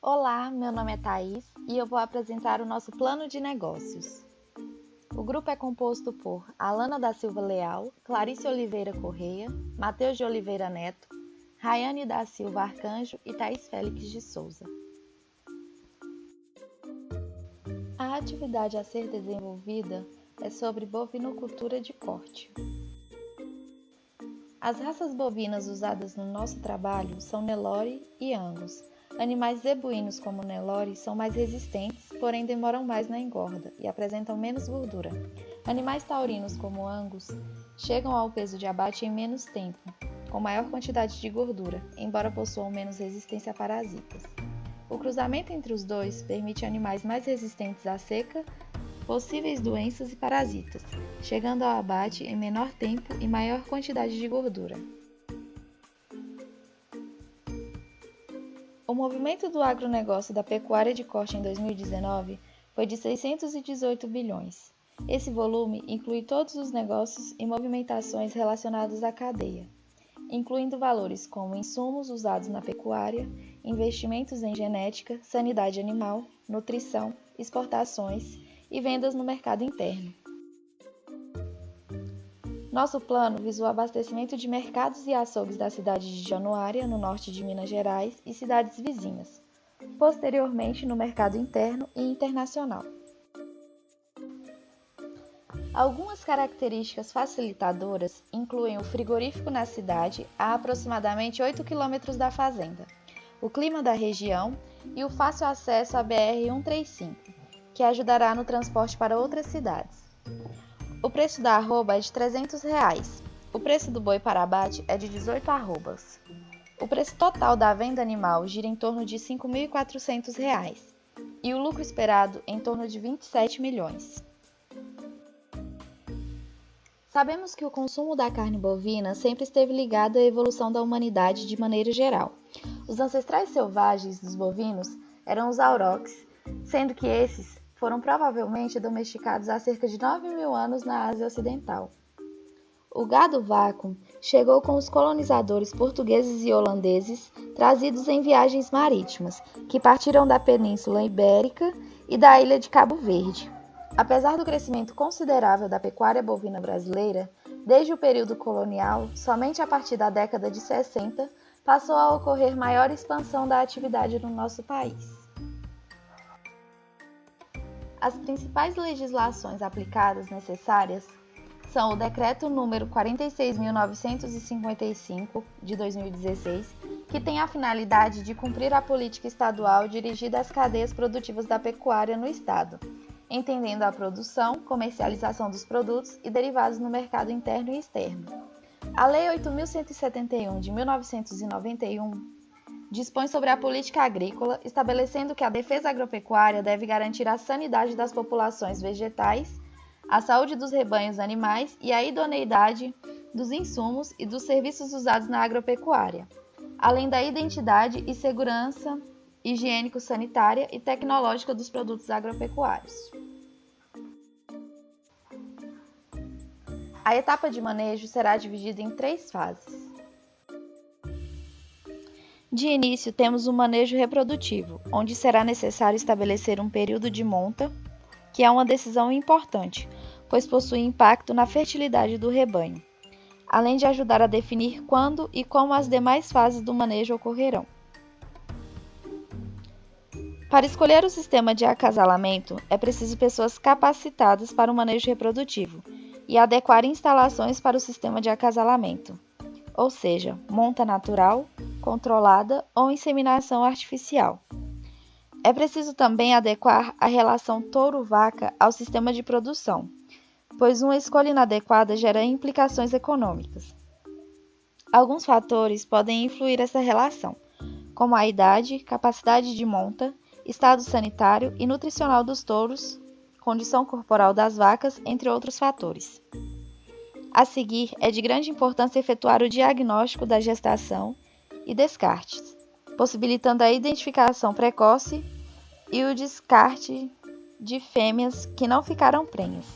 Olá, meu nome é Thaís e eu vou apresentar o nosso plano de negócios. O grupo é composto por Alana da Silva Leal, Clarice Oliveira Correia, Matheus de Oliveira Neto, Rayane da Silva Arcanjo e Thaís Félix de Souza. A atividade a ser desenvolvida é sobre bovinocultura de corte. As raças bovinas usadas no nosso trabalho são Nelore e Angus. Animais zebuínos como Nelore são mais resistentes, porém demoram mais na engorda e apresentam menos gordura. Animais taurinos como Angus chegam ao peso de abate em menos tempo, com maior quantidade de gordura, embora possuam menos resistência a parasitas. O cruzamento entre os dois permite animais mais resistentes à seca, possíveis doenças e parasitas, chegando ao abate em menor tempo e maior quantidade de gordura. O movimento do agronegócio da pecuária de corte em 2019 foi de 618 bilhões. Esse volume inclui todos os negócios e movimentações relacionados à cadeia, incluindo valores como insumos usados na pecuária, investimentos em genética, sanidade animal, nutrição, exportações e vendas no mercado interno. Nosso plano visa o abastecimento de mercados e açougues da cidade de Januária, no norte de Minas Gerais, e cidades vizinhas, posteriormente no mercado interno e internacional. Algumas características facilitadoras incluem o frigorífico na cidade, a aproximadamente 8 km da fazenda, o clima da região e o fácil acesso à BR-135, que ajudará no transporte para outras cidades. O preço da arroba é de R$ 300. O preço do boi para abate é de 18 arrobas. O preço total da venda animal gira em torno de R$ 5.400 e o lucro esperado em torno de 27 milhões. Sabemos que o consumo da carne bovina sempre esteve ligado à evolução da humanidade de maneira geral. Os ancestrais selvagens dos bovinos eram os aurochs, sendo que esses foram provavelmente domesticados há cerca de 9.000 anos na Ásia Ocidental. O gado vacuum chegou com os colonizadores portugueses e holandeses trazidos em viagens marítimas, que partiram da Península Ibérica e da ilha de Cabo Verde. Apesar do crescimento considerável da pecuária bovina brasileira, desde o período colonial, somente a partir da década de 60 passou a ocorrer maior expansão da atividade no nosso país. As principais legislações aplicadas necessárias são o Decreto nº 46.955, de 2016, que tem a finalidade de cumprir a política estadual dirigida às cadeias produtivas da pecuária no Estado, entendendo a produção, comercialização dos produtos e derivados no mercado interno e externo. A Lei 8.171, de 1991, dispõe sobre a política agrícola, estabelecendo que a defesa agropecuária deve garantir a sanidade das populações vegetais, a saúde dos rebanhos animais e a idoneidade dos insumos e dos serviços usados na agropecuária, além da identidade e segurança higiênico-sanitária e tecnológica dos produtos agropecuários. A etapa de manejo será dividida em 3 fases. De início, temos o manejo reprodutivo, onde será necessário estabelecer um período de monta, que é uma decisão importante, pois possui impacto na fertilidade do rebanho, além de ajudar a definir quando e como as demais fases do manejo ocorrerão. Para escolher o sistema de acasalamento, é preciso pessoas capacitadas para o manejo reprodutivo e adequar instalações para o sistema de acasalamento, ou seja, monta natural, controlada ou inseminação artificial. É preciso também adequar a relação touro-vaca ao sistema de produção, pois uma escolha inadequada gera implicações econômicas. Alguns fatores podem influir essa relação, como a idade, capacidade de monta, estado sanitário e nutricional dos touros, condição corporal das vacas, entre outros fatores. A seguir, é de grande importância efetuar o diagnóstico da gestação e descartes, possibilitando a identificação precoce e o descarte de fêmeas que não ficaram prenhas.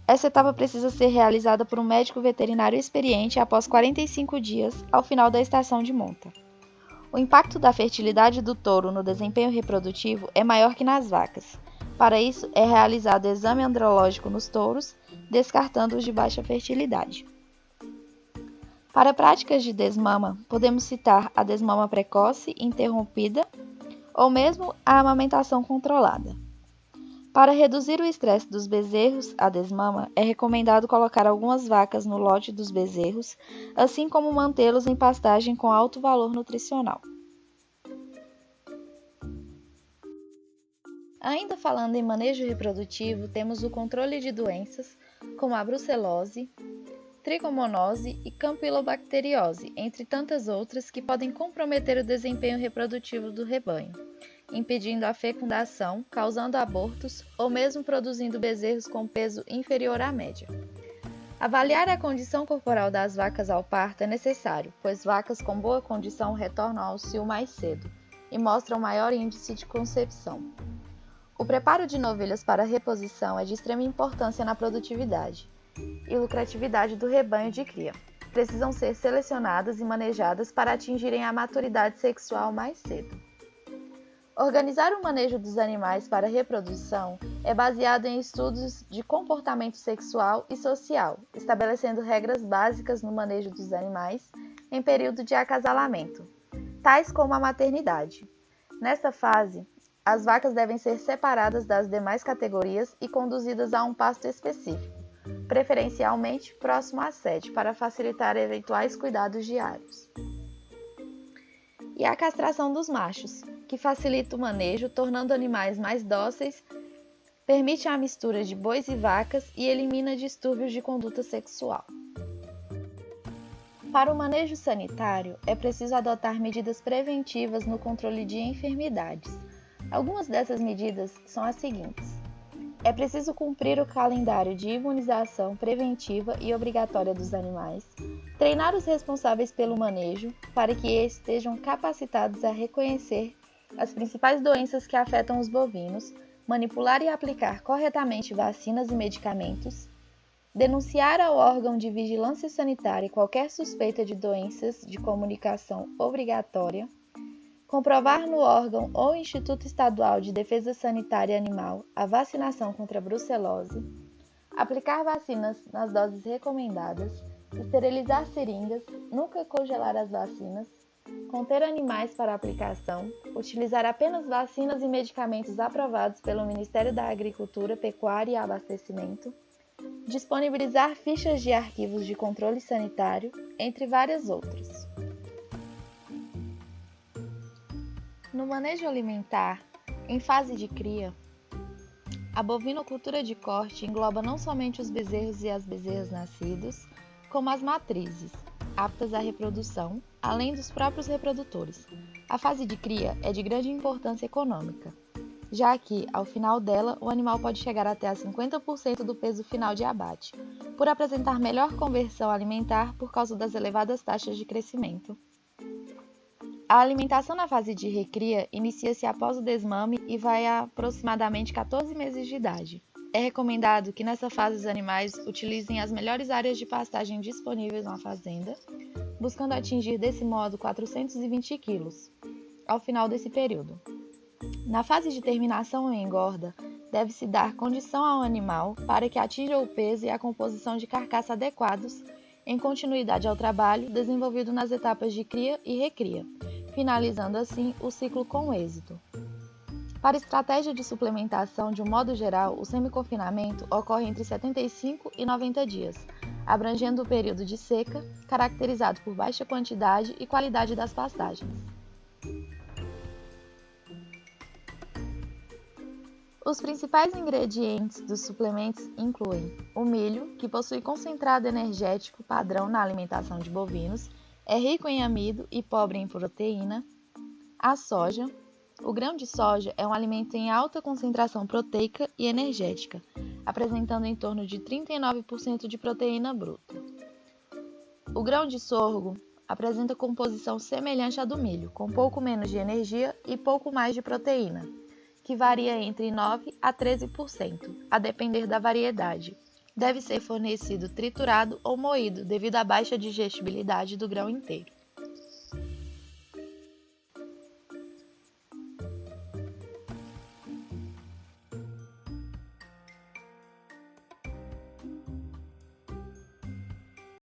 Essa etapa precisa ser realizada por um médico veterinário experiente após 45 dias ao final da estação de monta. O impacto da fertilidade do touro no desempenho reprodutivo é maior que nas vacas. Para isso, é realizado exame andrológico nos touros, descartando os de baixa fertilidade. Para práticas de desmama, podemos citar a desmama precoce interrompida ou mesmo a amamentação controlada. Para reduzir o estresse dos bezerros à desmama, é recomendado colocar algumas vacas no lote dos bezerros, assim como mantê-los em pastagem com alto valor nutricional. Ainda falando em manejo reprodutivo, temos o controle de doenças como a brucelose, tricomonose e campylobacteriose, entre tantas outras que podem comprometer o desempenho reprodutivo do rebanho, impedindo a fecundação, causando abortos ou mesmo produzindo bezerros com peso inferior à média. Avaliar a condição corporal das vacas ao parto é necessário, pois vacas com boa condição retornam ao cio mais cedo e mostram maior índice de concepção. O preparo de novilhas para a reposição é de extrema importância na produtividade e lucratividade do rebanho de cria. Precisam ser selecionadas e manejadas para atingirem a maturidade sexual mais cedo. Organizar o manejo dos animais para a reprodução é baseado em estudos de comportamento sexual e social, estabelecendo regras básicas no manejo dos animais em período de acasalamento, tais como a maternidade. Nesta fase, as vacas devem ser separadas das demais categorias e conduzidas a um pasto específico, preferencialmente próximo à sede, para facilitar eventuais cuidados diários. E a castração dos machos, que facilita o manejo, tornando animais mais dóceis, permite a mistura de bois e vacas e elimina distúrbios de conduta sexual. Para o manejo sanitário, é preciso adotar medidas preventivas no controle de enfermidades. Algumas dessas medidas são as seguintes. É preciso cumprir o calendário de imunização preventiva e obrigatória dos animais, treinar os responsáveis pelo manejo para que estejam capacitados a reconhecer as principais doenças que afetam os bovinos, manipular e aplicar corretamente vacinas e medicamentos, denunciar ao órgão de vigilância sanitária qualquer suspeita de doenças de comunicação obrigatória, comprovar no órgão ou Instituto Estadual de Defesa Sanitária Animal a vacinação contra a brucelose, aplicar vacinas nas doses recomendadas, esterilizar seringas, nunca congelar as vacinas, conter animais para aplicação, utilizar apenas vacinas e medicamentos aprovados pelo Ministério da Agricultura, Pecuária e Abastecimento, disponibilizar fichas de arquivos de controle sanitário, entre várias outras. No manejo alimentar, em fase de cria, a bovinocultura de corte engloba não somente os bezerros e as bezerras nascidos, como as matrizes, aptas à reprodução, além dos próprios reprodutores. A fase de cria é de grande importância econômica, já que, ao final dela, o animal pode chegar até a 50% do peso final de abate, por apresentar melhor conversão alimentar por causa das elevadas taxas de crescimento. A alimentação na fase de recria inicia-se após o desmame e vai a aproximadamente 14 meses de idade. É recomendado que nessa fase os animais utilizem as melhores áreas de pastagem disponíveis na fazenda, buscando atingir desse modo 420 kg ao final desse período. Na fase de terminação ou engorda, deve-se dar condição ao animal para que atinja o peso e a composição de carcaça adequados em continuidade ao trabalho desenvolvido nas etapas de cria e recria, finalizando assim o ciclo com êxito. Para estratégia de suplementação, de um modo geral, o semiconfinamento ocorre entre 75 e 90 dias, abrangendo o período de seca, caracterizado por baixa quantidade e qualidade das pastagens. Os principais ingredientes dos suplementos incluem o milho, que possui concentrado energético padrão na alimentação de bovinos, é rico em amido e pobre em proteína. A soja. O grão de soja é um alimento em alta concentração proteica e energética, apresentando em torno de 39% de proteína bruta. O grão de sorgo apresenta composição semelhante à do milho, com pouco menos de energia e pouco mais de proteína, que varia entre 9% a 13%, a depender da variedade. Deve ser fornecido triturado ou moído devido à baixa digestibilidade do grão inteiro.